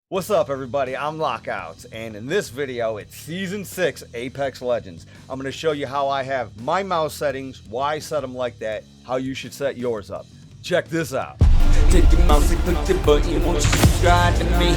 What's up everybody, I'm Lockouts, and in this video it's Season 6 Apex Legends. I'm going to show you how I have my mouse settings, why I set them like that, how you should set yours up. Check this out. Take your mouse and click the button, won't you subscribe to me?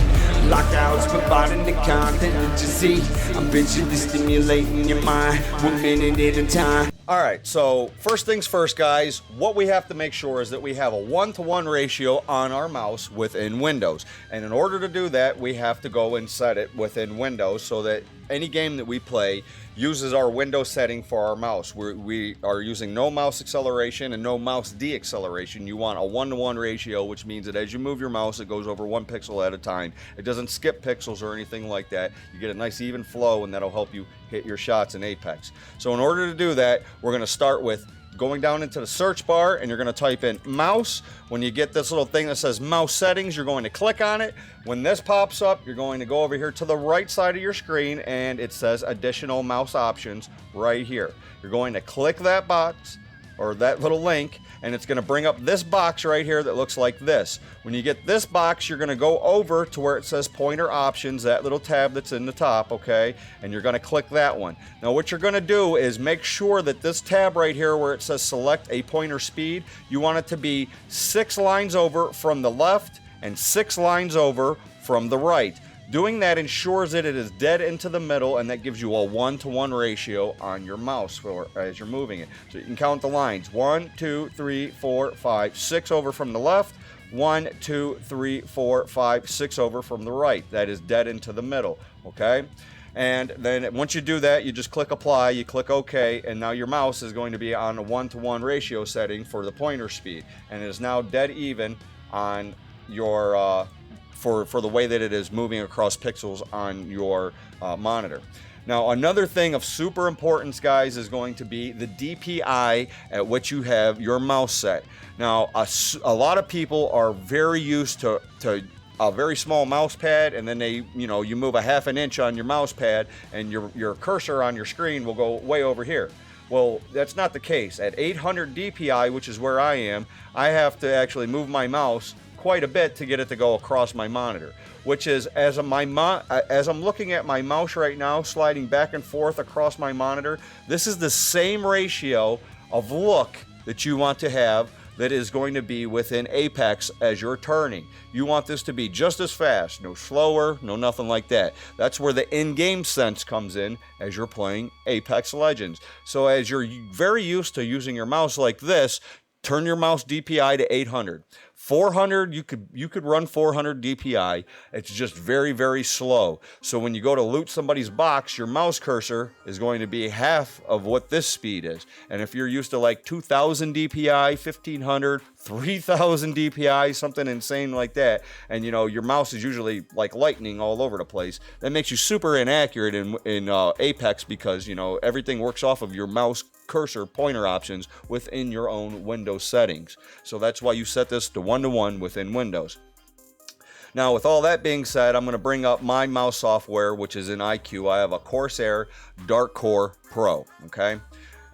Lockouts providing the content that you see. I'm visually stimulating your mind, 1 minute at a time. Alright, so first things first guys, what we have to make sure is that we have a 1-to-1 ratio on our mouse within Windows. And in order to do that, we have to go and set it within Windows so that any game that we play uses our Windows setting for our mouse. We are using no mouse acceleration and no mouse deacceleration. You want a 1-to-1 ratio, which means that as you move your mouse, it goes over 1 pixel at a time. It doesn't skip pixels or anything like that. You get a nice even flow, and that'll help you hit your shots in Apex. So in order to do that, we're going to start with going down into the search bar, and you're going to type in mouse. When you get this little thing that says mouse settings, you're going to click on it. When this pops up, you're going to go over here to the right side of your screen, and it says additional mouse options right here. You're going to click that box or that little link, and it's going to bring up this box right here that looks like this. When you get this box, you're going to go over to where it says pointer options, that little tab that's in the top, okay? And you're going to click that one. Now what you're going to do is make sure that this tab right here where it says select a pointer speed, you want it to be 6 lines over from the left and 6 lines over from the right. Doing that ensures that it is dead into the middle, and that gives you a 1-to-1 ratio on your mouse as you're moving it. So you can count the lines: 1, 2, 3, 4, 5, 6 over from the left, 1, 2, 3, 4, 5, 6 over from the right. That is dead into the middle, okay? And then once you do that, you just click apply, you click OK, and now your mouse is going to be on a 1-to-1 ratio setting for the pointer speed, and it is now dead even on your for the way that it is moving across pixels on your monitor. Now another thing of super importance guys is going to be the DPI at which you have your mouse set. Now a lot of people are very used to a very small mouse pad, and then you move a half an inch on your mouse pad and your cursor on your screen will go way over here. Well, that's not the case. At 800 DPI, which is where I am, I have to actually move my mouse quite a bit to get it to go across my monitor, which is as I'm looking at my mouse right now sliding back and forth across my monitor, this is the same ratio of look that you want to have that is going to be within Apex as you're turning. You want this to be just as fast, no slower, no nothing like that. That's where the in-game sense comes in as you're playing Apex Legends. So as you're very used to using your mouse like this, turn your mouse DPI to 800. 400, you could run 400 DPI. It's just very, very slow. So when you go to loot somebody's box, your mouse cursor is going to be half of what this speed is. And if you're used to like 2000 DPI, 1500, 3000 DPI, something insane like that, and your mouse is usually like lightning all over the place, that makes you super inaccurate in Apex because everything works off of your mouse cursor pointer options within your own Windows settings. So that's why you set this to 1-to-1 within Windows. Now with all that being said, I'm going to bring up my mouse software, which is in iQ. I have a Corsair Dark Core Pro, okay?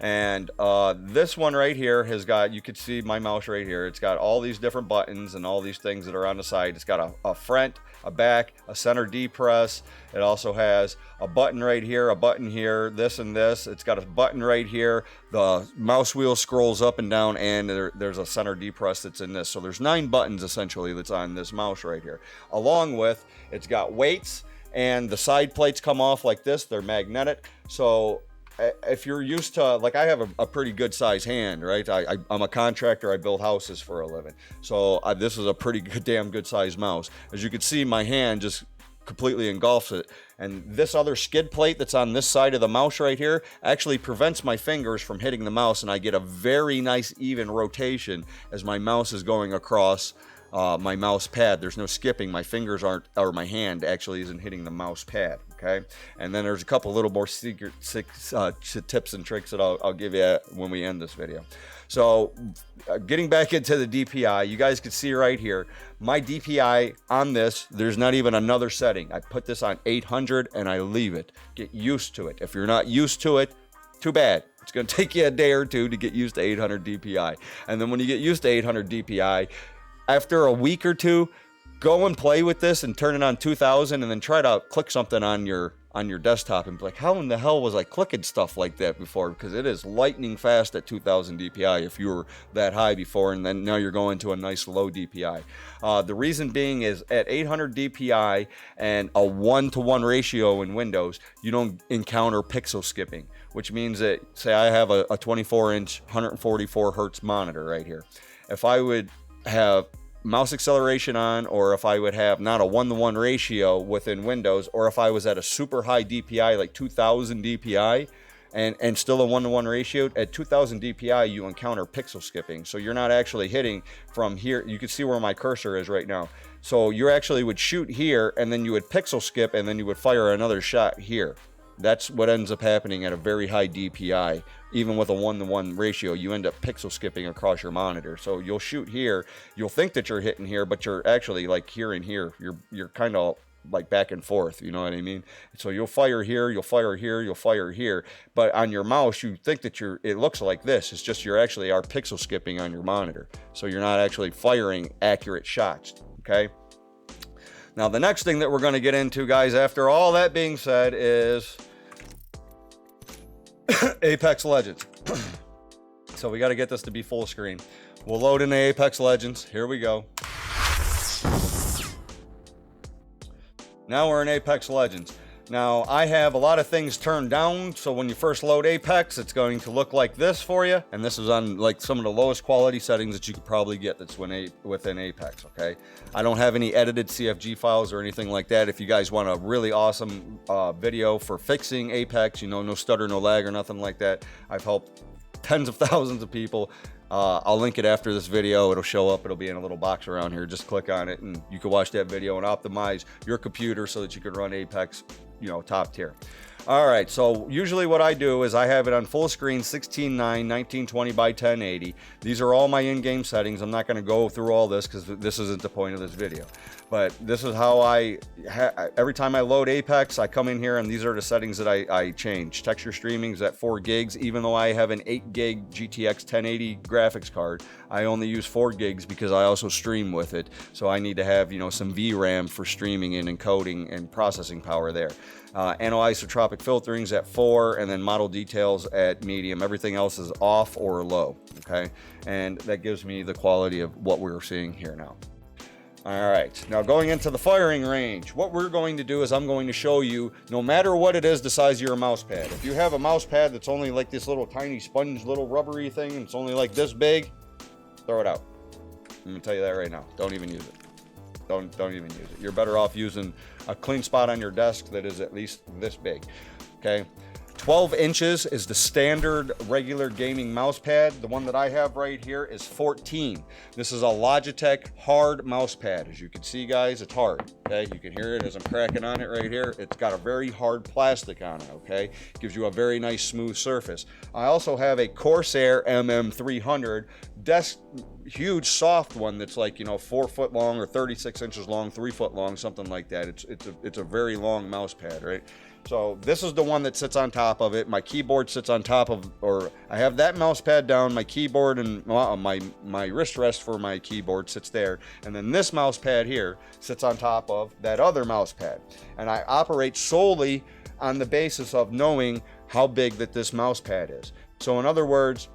And this one right here has got, you can see my mouse right here, it's got all these different buttons and all these things that are on the side. It's got a front, a back, a center D press. It also has a button right here, a button here, this and this. It's got a button right here. The mouse wheel scrolls up and down, and there's a center D press that's in this. So there's 9 buttons essentially that's on this mouse right here. Along with, it's got weights, and the side plates come off like this. They're magnetic. So if you're used to, like, I have a pretty good size hand, right? I'm a contractor. I build houses for a living. So this is a pretty damn good size mouse. As you can see, my hand just completely engulfs it. And this other skid plate that's on this side of the mouse right here actually prevents my fingers from hitting the mouse, and I get a very nice even rotation as my mouse is going across my mouse pad. There's no skipping. My fingers aren't, or my hand actually isn't hitting the mouse pad. Okay, and then there's a couple little more secret tips and tricks that I'll give you when we end this video. So getting back into the DPI, you guys can see right here, my DPI on this, there's not even another setting. I put this on 800 and I leave it. Get used to it. If you're not used to it, too bad. It's going to take you a day or two to get used to 800 DPI. And then when you get used to 800 DPI, after a week or two, go and play with this and turn it on 2000 and then try to click something on your desktop and be like, how in the hell was I clicking stuff like that before? Because it is lightning fast at 2000 DPI if you were that high before, and then now you're going to a nice low DPI. The reason being is at 800 DPI and a 1-to-1 ratio in Windows, you don't encounter pixel skipping, which means that, say I have a 24-inch 144 hertz monitor right here. If I would have mouse acceleration on, or if I would have not a 1-to-1 ratio within Windows, or if I was at a super high DPI like 2000 DPI and still a 1-to-1 ratio, at 2000 DPI you encounter pixel skipping. So you're not actually hitting from here. You can see where my cursor is right now. So you actually would shoot here and then you would pixel skip and then you would fire another shot here. That's what ends up happening at a very high DPI. Even with a 1-to-1 ratio, you end up pixel skipping across your monitor. So you'll shoot here, you'll think that you're hitting here, but you're actually like here and here. You're kind of like back and forth, you know what I mean? So you'll fire here, you'll fire here, you'll fire here, but on your mouse you think that it looks like this. It's just you're actually are pixel skipping on your monitor. So you're not actually firing accurate shots, okay? Now the next thing that we're going to get into, guys, after all that being said, is Apex Legends. So we got to get this to be full screen. We'll load into Apex Legends. Here we go. Now we're in Apex Legends. Now I have a lot of things turned down, so when you first load Apex, it's going to look like this for you, and this is on like some of the lowest quality settings that you could probably get that's within Apex, okay? I don't have any edited CFG files or anything like that. If you guys want a really awesome video for fixing Apex, you know, no stutter, no lag or nothing like that, I've helped tens of thousands of people. I'll link it after this video. It'll show up. It'll be in a little box around here. Just click on it and you can watch that video and optimize your computer so that you can run Apex, you know, top tier. All right, so usually what I do is I have it on full screen, 16:9, 1920 by 1080. These are all my in-game settings. I'm not going to go through all this because this isn't the point of this video. But this is how every time I load Apex, I come in here and these are the settings that I change. Texture streaming is at 4 gigs. Even though I have an 8 gig GTX 1080 graphics card, I only use 4 gigs because I also stream with it. So I need to have, you know, some VRAM for streaming and encoding and processing power there. Anisotropic filtering is at 4, and then model details at medium. Everything else is off or low, okay? And that gives me the quality of what we're seeing here now. All right, now going into the firing range, what we're going to do is I'm going to show you, no matter what it is, the size of your mouse pad. If you have a mouse pad that's only like this little tiny sponge, little rubbery thing, and it's only like this big, throw it out. I'm gonna tell you that right now. Don't even use it. Don't even use it. You're better off using a clean spot on your desk that is at least this big, okay? 12 inches is the standard regular gaming mouse pad. The one that I have right here is 14. This is a Logitech hard mouse pad. As you can see, guys, it's hard, okay? You can hear it as I'm cracking on it right here. It's got a very hard plastic on it, okay? Gives you a very nice smooth surface. I also have a Corsair MM300 desk, huge soft one that's like, you know, 4 foot long or 36 inches long, 3 foot long, something like that. It's a very long mouse pad, right? So this is the one that sits on top of it. My keyboard sits on top of, or I have that mouse pad down, my keyboard and my wrist rest for my keyboard sits there. And then this mouse pad here sits on top of that other mouse pad. And I operate solely on the basis of knowing how big that this mouse pad is. So in other words,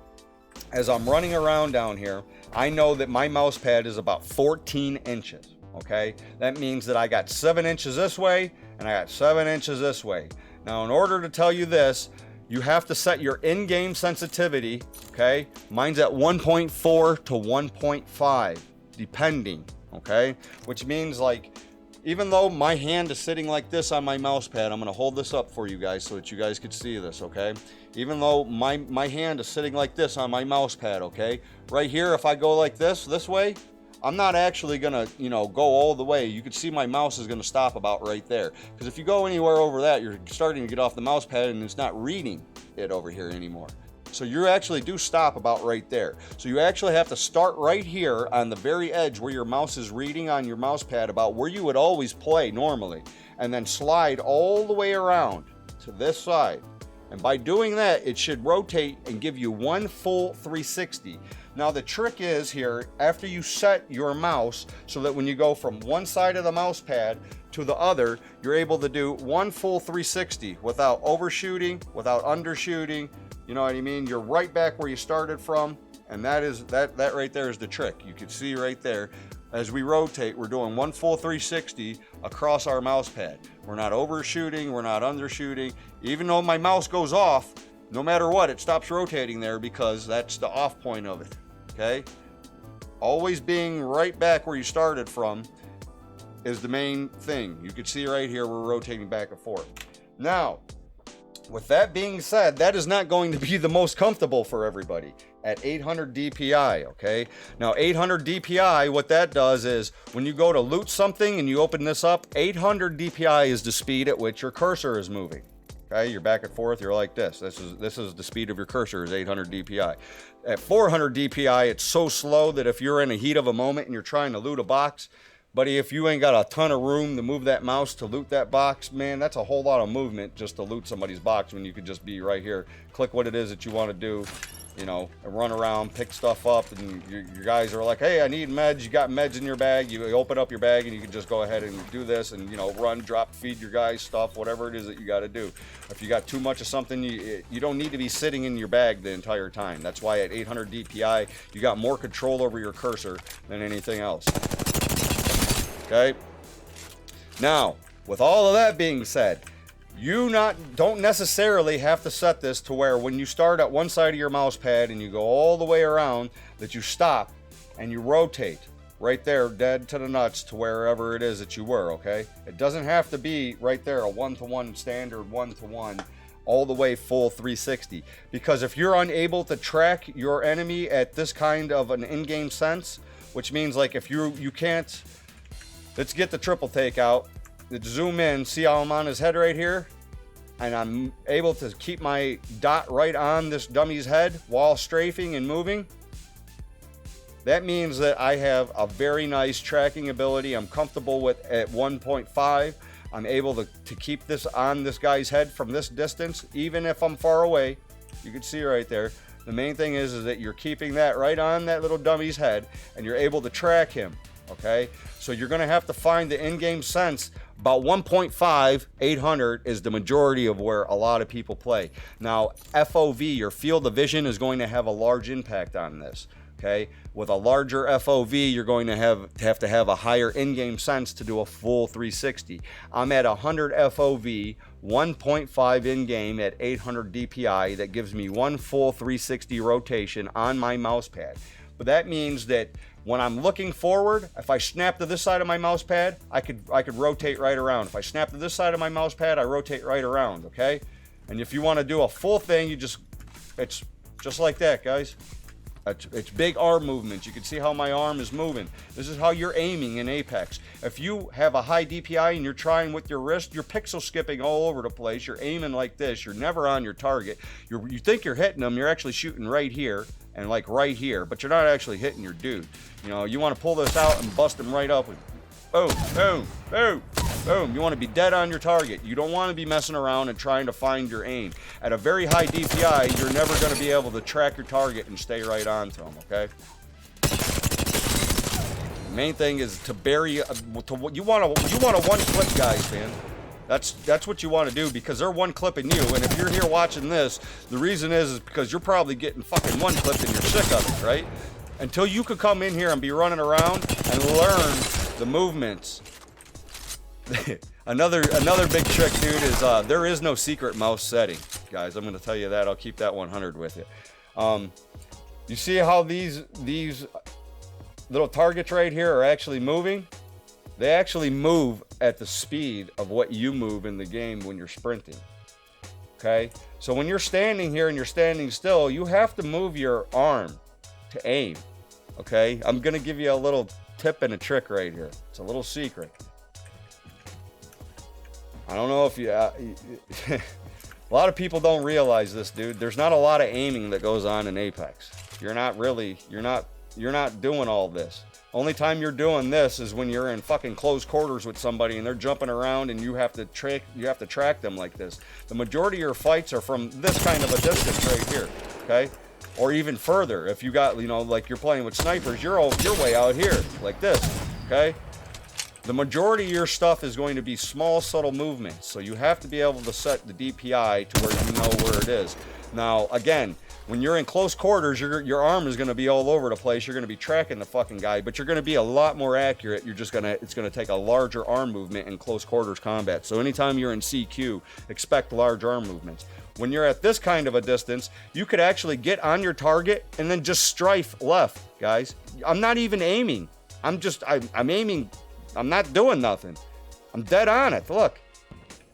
as I'm running around down here, I know that my mouse pad is about 14 inches. Okay, that means that I got 7 inches this way and I got 7 inches this way. Now, in order to tell you this, you have to set your in-game sensitivity. Okay, mine's at 1.4 to 1.5 depending, okay, which means like, even though my hand is sitting like this on my mouse pad, I'm going to hold this up for you guys so that you guys could see this, okay? Even though my hand is sitting like this on my mouse pad, okay? Right here, if I go like this way, I'm not actually gonna, you know, go all the way. You can see my mouse is gonna stop about right there. Because if you go anywhere over that, you're starting to get off the mouse pad and it's not reading it over here anymore. So you actually do stop about right there. So you actually have to start right here on the very edge where your mouse is reading on your mouse pad about where you would always play normally. And then slide all the way around to this side. And by doing that, it should rotate and give you one full 360. Now the trick is here, after you set your mouse so that when you go from one side of the mouse pad to the other, you're able to do one full 360 without overshooting, without undershooting. You know what I mean? You're right back where you started from, and that right there is the trick. You can see right there, as we rotate, we're doing one full 360 across our mouse pad. We're not overshooting, we're not undershooting. Even though my mouse goes off, no matter what, it stops rotating there because that's the off point of it, okay? Always being right back where you started from is the main thing. You can see right here, we're rotating back and forth. Now, with that being said, that is not going to be the most comfortable for everybody at 800 DPI, okay? Now 800 DPI, what that does is when you go to loot something and you open this up, 800 DPI is the speed at which your cursor is moving. Okay, you're back and forth, you're like this. This is the speed of your cursor is 800 DPI. At 400 DPI, it's so slow that if you're in a heat of a moment and you're trying to loot a box, buddy, if you ain't got a ton of room to move that mouse to loot that box, man, that's a whole lot of movement just to loot somebody's box when you could just be right here, click what it is that you want to do, you know, and run around, pick stuff up, and your guys are like, hey, I need meds. You got meds in your bag. You open up your bag and you can just go ahead and do this and, you know, run, drop, feed your guys stuff, whatever it is that you got to do. If you got too much of something, you don't need to be sitting in your bag the entire time. That's why at 800 DPI, you got more control over your cursor than anything else. Okay? Now, with all of that being said, you don't necessarily have to set this to where when you start at one side of your mouse pad and you go all the way around, that you stop and you rotate right there dead to the nuts to wherever it is that you were, okay? It doesn't have to be right there a one-to-one standard one-to-one all the way full 360, because if you're unable to track your enemy at this kind of an in-game sense, which means like if you can't, let's get the triple take out. Let's zoom in, see how I'm on his head right here? And I'm able to keep my dot right on this dummy's head while strafing and moving. That means that I have a very nice tracking ability. I'm comfortable with at 1.5. I'm able to keep this on this guy's head from this distance, even if I'm far away. You can see right there. The main thing is that you're keeping that right on that little dummy's head and you're able to track him, okay? So you're gonna have to find the in-game sense. About 1.5, 800 is the majority of where a lot of people play. Now, FOV, your field of vision, is going to have a large impact on this, okay? With a larger FOV, you're going to have to have a higher in-game sense to do a full 360. I'm at 100 FOV, 1.5 in-game at 800 DPI. That gives me one full 360 rotation on my mouse pad. But that means that when I'm looking forward, if I snap to this side of my mouse pad, I could rotate right around. If I snap to this side of my mouse pad, I rotate right around, okay? And if you want to do a full thing, it's just like that, guys. It's big arm movements. You can see how my arm is moving. This is how you're aiming in Apex. If you have a high DPI and you're trying with your wrist, you're pixel skipping all over the place. You're aiming like this. You're never on your target. You think you're hitting them. You're actually shooting right here and like right here, but you're not actually hitting your dude. You know, you want to pull this out and bust him right up with boom, boom, boom, boom. You want to be dead on your target. You don't want to be messing around and trying to find your aim. At a very high DPI, you're never going to be able to track your target and stay right on to him, okay? The main thing is to bury, you want a one clip, guys, man. That's what you want to do, because they're one clipping you, and if you're here watching this, the reason is because you're probably getting fucking one clipped and you're sick of it, right? Until you could come in here and be running around and learn the movements. another big trick, dude, is there is no secret mouse setting, guys. I'm going to tell you that. I'll keep that 100 with you. You see how these little targets right here are actually moving? They actually move at the speed of what you move in the game when you're sprinting. Okay? So when you're standing here and you're standing still, you have to move your arm to aim. Okay? I'm going to give you a little tip and a trick right here. It's a little secret. I don't know if you... a lot of people don't realize this, dude. There's not a lot of aiming that goes on in Apex. You're not doing all this. Only time you're doing this is when you're in fucking close quarters with somebody and they're jumping around and you have to track them like this. The majority of your fights are from this kind of a distance right here, okay? or even further. If you got, you know, like you're playing with snipers, you're way out here, like this, okay? The majority of your stuff is going to be small, subtle movements, so you have to be able to set the DPI to where you know where it is. Now, again, when you're in close quarters, your arm is going to be all over the place. You're going to be tracking the fucking guy, but you're going to be a lot more accurate. It's going to take a larger arm movement in close quarters combat. So anytime you're in CQ, expect large arm movements. When you're at this kind of a distance, you could actually get on your target and then just strafe left, guys. I'm not even aiming. I'm aiming. I'm not doing nothing. I'm dead on it. Look.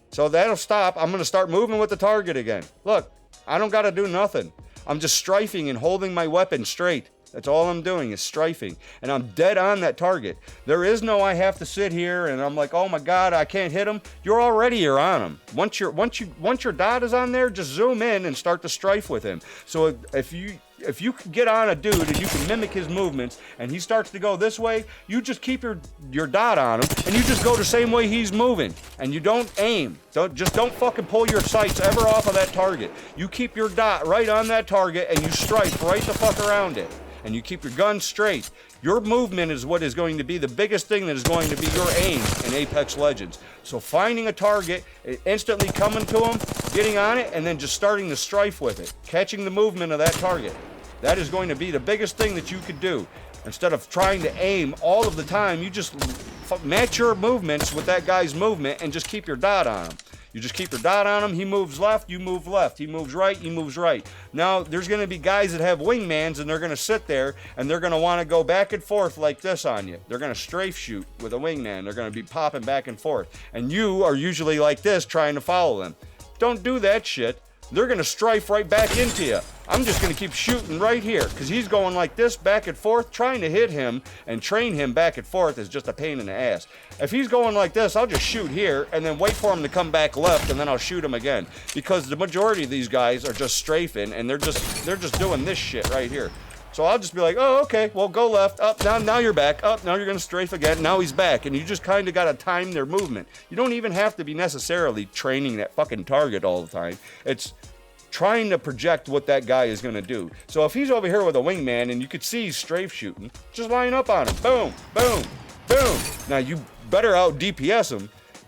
So that'll stop. I'm going to start moving with the target again. Look, I don't got to do nothing. I'm just strafing and holding my weapon straight. That's all I'm doing is strafing. And I'm dead on that target. There is no I have to sit here and I'm like, oh my God, I can't hit him. You're on him. Once your dot is on there, just zoom in and start to strafe with him. So if you can get on a dude and you can mimic his movements and he starts to go this way, you just keep your dot on him and you just go the same way he's moving. And you don't aim. Don't fucking pull your sights ever off of that target. You keep your dot right on that target and you strafe right the fuck around it. And you keep your gun straight. Your movement is what is going to be the biggest thing that is going to be your aim in Apex Legends. So finding a target, instantly coming to him, getting on it, and then just starting to strafe with it. Catching the movement of that target. That is going to be the biggest thing that you could do. Instead of trying to aim all of the time, you just match your movements with that guy's movement and just keep your dot on him. You just keep your dot on him, he moves left, you move left. He moves right, you moves right. Now, there's going to be guys that have wingmans and they're going to sit there and they're going to want to go back and forth like this on you. They're going to strafe shoot with a wingman. They're going to be popping back and forth. And you are usually like this trying to follow them. Don't do that shit. They're going to strafe right back into you. I'm just going to keep shooting right here because he's going like this back and forth. Trying to hit him and train him back and forth is just a pain in the ass. If he's going like this, I'll just shoot here and then wait for him to come back left and then I'll shoot him again, because the majority of these guys are just strafing and they're just doing this shit right here. So I'll just be like, oh, okay, well, go left, up, now you're back, up, now you're going to strafe again, now he's back. And you just kind of got to time their movement. You don't even have to be necessarily training that fucking target all the time. It's trying to project what that guy is going to do. So if he's over here with a wingman and you could see he's strafe shooting, just line up on him. Boom, boom, boom. Now you better out DPS him.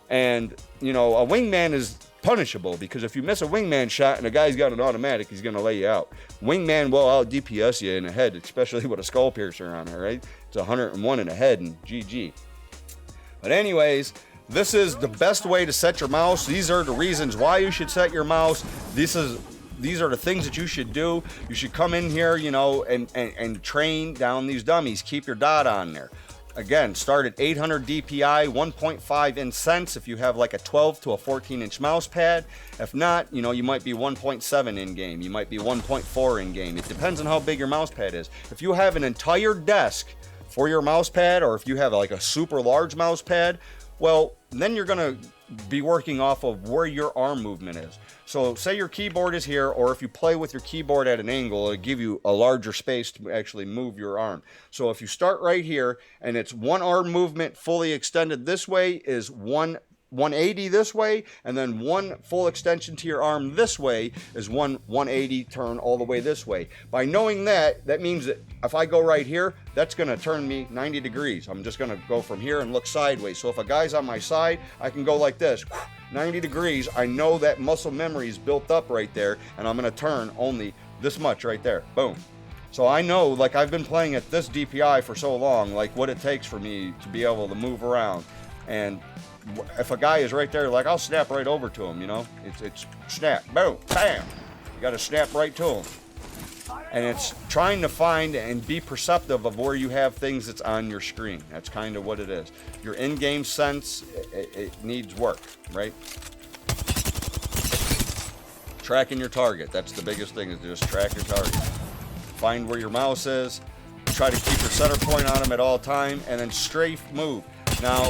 And, you know, a wingman is punishable because if you miss a wingman shot and a guy's got an automatic, he's going to lay you out. Wingman will out DPS you in the head, especially with a skull piercer on there, right? It's 101 in the head and GG. But anyways, this is the best way to set your mouse. These are the reasons why you should set your mouse. These are the things that you should do. You should come in here, you know, and train down these dummies. Keep your dot on there. Again, start at 800 DPI, 1.5 in cents if you have like a 12 to a 14-inch mouse pad. If not, you know, you might be 1.7 in game. You might be 1.4 in game. It depends on how big your mouse pad is. If you have an entire desk for your mouse pad, or if you have like a super large mouse pad, well, then you're going to be working off of where your arm movement is. So say your keyboard is here, or if you play with your keyboard at an angle, it'll give you a larger space to actually move your arm. So if you start right here and it's one arm movement fully extended this way is 180 this way, and then one full extension to your arm this way is 180 turn all the way this way. By knowing that, that means that if I go right here, that's going to turn me 90 degrees. I'm just going to go from here and look sideways. So if a guy's on my side, I can go like this, 90 degrees. I know that muscle memory is built up right there, and I'm going to turn only this much right there. Boom. So I know, like, I've been playing at this DPI for so long, like what it takes for me to be able to move around. And if a guy is right there, like, I'll snap right over to him, you know? It's snap, boom, bam. You got to snap right to him. And it's trying to find and be perceptive of where you have things that's on your screen. That's kind of what it is. Your in-game sense, it needs work, right? Tracking your target. That's the biggest thing, is just track your target. Find where your mouse is. Try to keep your center point on him at all time, and then strafe move. Now,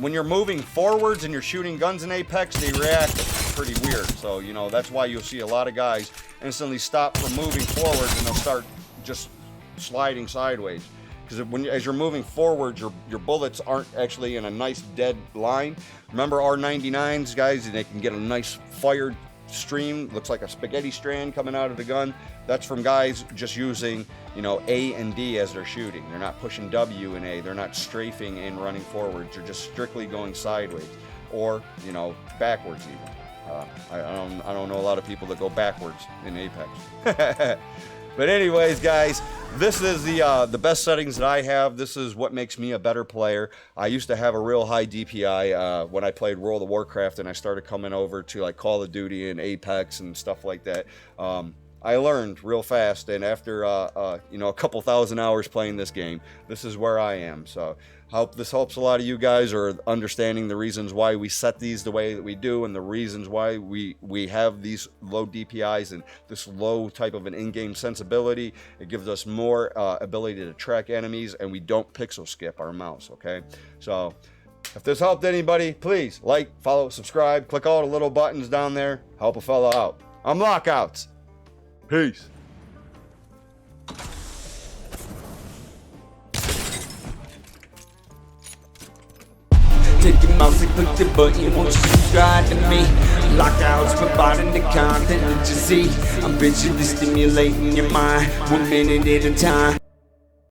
when you're moving forwards and you're shooting guns in Apex, they react pretty weird. So, you know, that's why you'll see a lot of guys instantly stop from moving forwards and they'll start just sliding sideways. Because as you're moving forward, your bullets aren't actually in a nice dead line. Remember R99s, guys? They can get a nice fired stream looks like a spaghetti strand coming out of the gun, that's from guys just using, you know, A and D as they're shooting. They're not pushing W and A. They're not strafing and running forwards. They're just strictly going sideways, or, you know, backwards even. I don't know a lot of people that go backwards in Apex. But anyways, guys, this is the best settings that I have. This is what makes me a better player. I used to have a real high DPI when I played World of Warcraft, and I started coming over to like Call of Duty and Apex and stuff like that. I learned real fast, and after you know, a couple thousand hours playing this game, this is where I am. So hope this helps a lot of you guys, or understanding the reasons why we set these the way that we do, and the reasons why we have these low DPIs and this low type of an in-game sensibility. It gives us more ability to track enemies, and we don't pixel skip our mouse. Okay, so if this helped anybody, please like, follow, subscribe, click all the little buttons down there. Help a fella out. I'm Lockouts. Peace. Take your mouse and click the button, won't you subscribe to me? Lockouts, providing the content that you see. I'm visually stimulating your mind, 1 minute at a time.